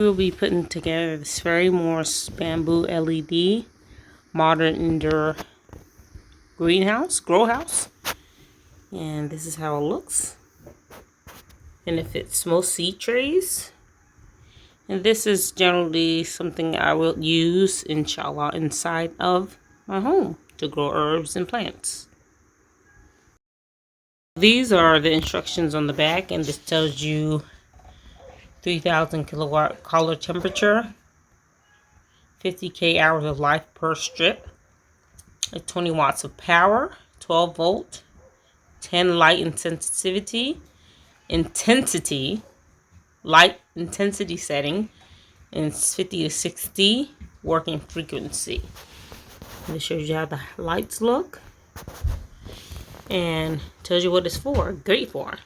We'll be putting together this Ferry Morse bamboo LED modern indoor grow house. And this is how it looks. And it fits most seed trays. And this is generally something I will use, inshallah, inside of my home to grow herbs and plants. These are the instructions on the back, and this tells you 3000 kilowatt color temperature, 50k hours of life per strip, 20 watts of power, 12 volt, 10 light light intensity setting, and it's 50 to 60 working frequency. And it shows you how the lights look and tells you what it's for. Great for.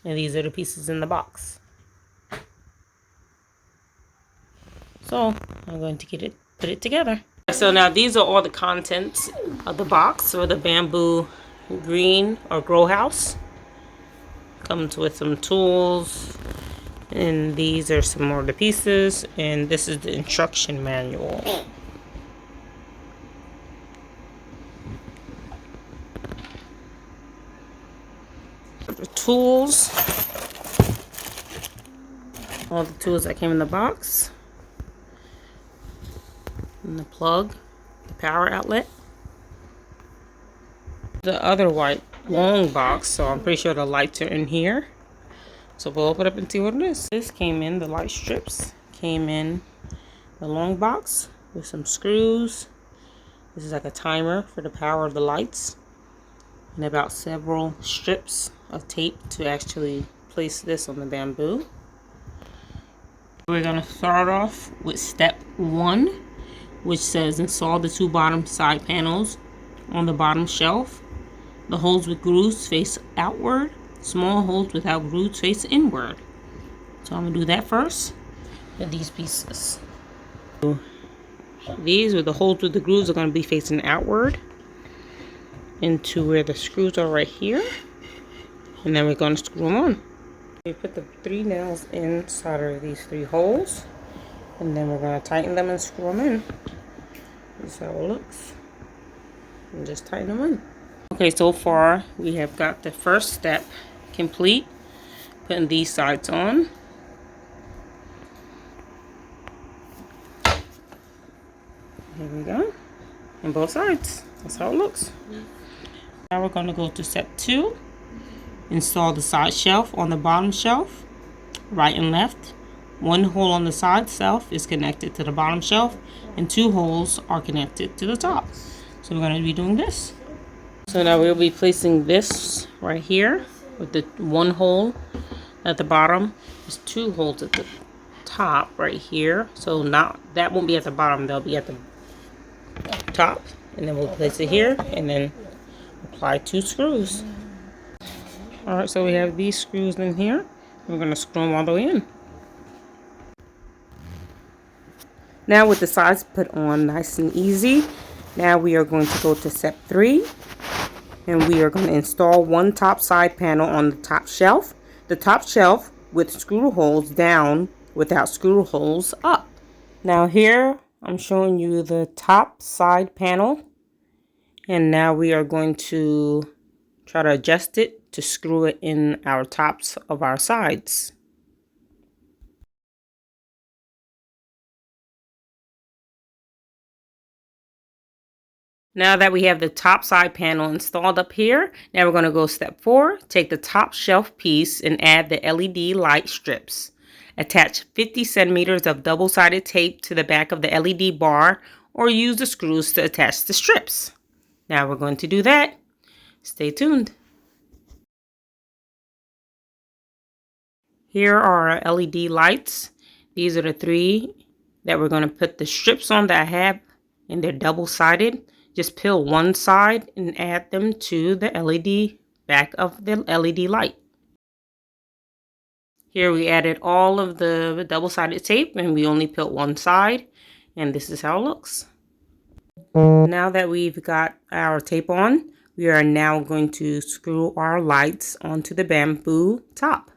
And these are the pieces in the box. So I'm going to put it together. So now these are all the contents of the box for the bamboo green or grow house. Comes with some tools, and these are some more of the pieces, and this is the instruction manual. The tools, all the tools that came in the box, and the plug, the power outlet. The other white long box, so I'm pretty sure the lights are in here. So we'll open it up and see what it is. This came in, the light strips came in the long box with some screws. This is like a timer for the power of the lights, and about several strips of tape to actually place this on the bamboo. We're going to start off with step 1, which says install the 2 bottom side panels on the bottom shelf. The holes with grooves face outward. Small holes without grooves face inward. So I'm going to do that first with these pieces. These with the holes with the grooves are going to be facing outward into where the screws are right here. And then we're going to screw them on. We put the 3 nails inside of these 3 holes. And then we're going to tighten them and screw them in. This is how it looks. And just tighten them in. Okay, so far we have got the first step complete. Putting these sides on. Here we go. And both sides. That's how it looks. Now we're going to go to step 2. Install the side shelf on the bottom shelf, right and left. 1 hole on the side shelf is connected to the bottom shelf, and 2 holes are connected to the top. So we're going to be doing this. So now we'll be placing this right here with the 1 hole at the bottom. There's 2 holes at the top right here. So that won't be at the bottom, they'll be at the top. And then we'll place it here and then apply 2 screws. Alright, so we have these screws in here. We're going to screw them all the way in. Now with the sides put on nice and easy, now we are going to go to step 3. And we are going to install 1 top side panel on the top shelf. The top shelf with screw holes down without screw holes up. Now here I'm showing you the top side panel. And now we are going to try to adjust it to screw it in our tops of our sides. Now that we have the top side panel installed up here, now we're going to go step 4. Take the top shelf piece and add the LED light strips. Attach 50 centimeters of double-sided tape to the back of the LED bar, or use the screws to attach the strips. Now we're going to do that. Stay tuned. Here are our LED lights. These are the 3 that we're going to put the strips on that I have, and they're double-sided. Just peel one side and add them to the LED back of the LED light. Here we added all of the double-sided tape, and we only peeled one side, and this is how it looks. Now that we've got our tape on, We are now going to screw our lights onto the bamboo top.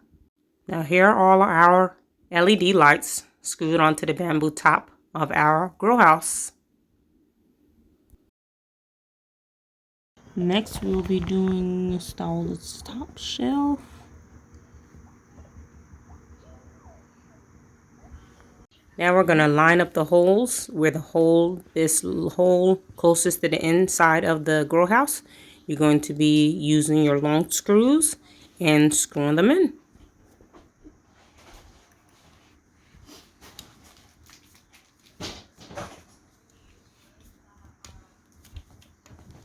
Now here are all our LED lights screwed onto the bamboo top of our grow house. Next we'll be doing install this top shelf. Now we're going to line up the holes where this hole closest to the inside of the grow house. You're going to be using your long screws and screwing them in.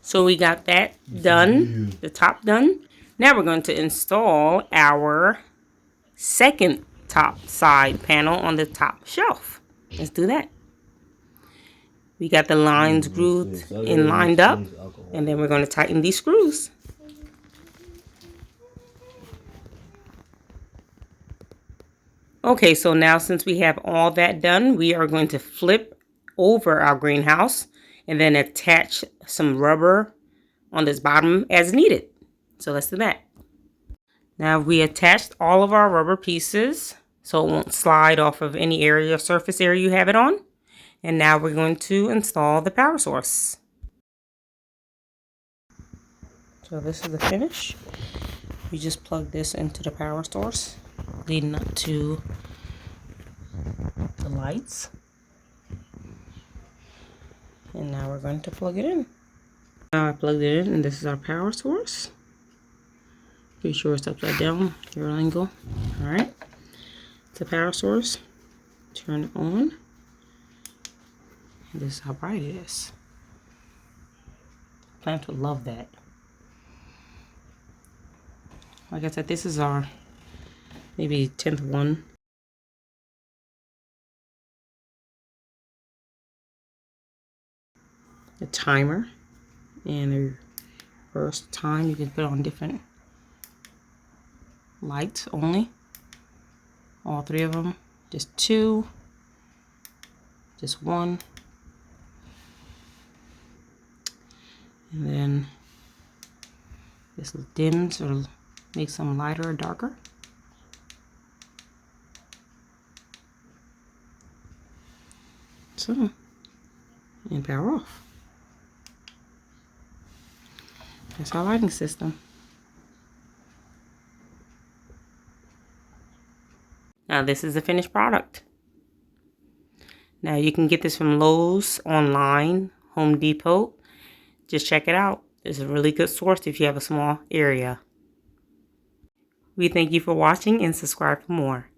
So we got that done, the top done. Now we're going to install our second top side panel on the top shelf. Let's do that. We got the lines grooved and lined up, and then we're going to tighten these screws. Okay, so now since we have all that done, we are going to flip over our greenhouse and then attach some rubber on this bottom as needed. So let's do that. Now we attached all of our rubber pieces so it won't slide off of any area or surface area you have it on. And now we're going to install the power source. So this is the finish. We just plug this into the power source, leading up to the lights. And now we're going to plug it in. Now I plugged it in, and this is our power source. Pretty sure it's upside down, your angle. Alright. It's a power source. Turn it on. And this is how bright it is. Plants would love that. Like I said, this is our maybe 10th one. The timer and the first time you can put on different lights only. All three of them. Just two. Just one. And then this dims or makes them lighter or darker. So, and power off. That's our lighting system. Now this is the finished product. Now you can get this from Lowe's, online, Home Depot. Just check it out. It's a really good source if you have a small area. We thank you for watching and subscribe for more.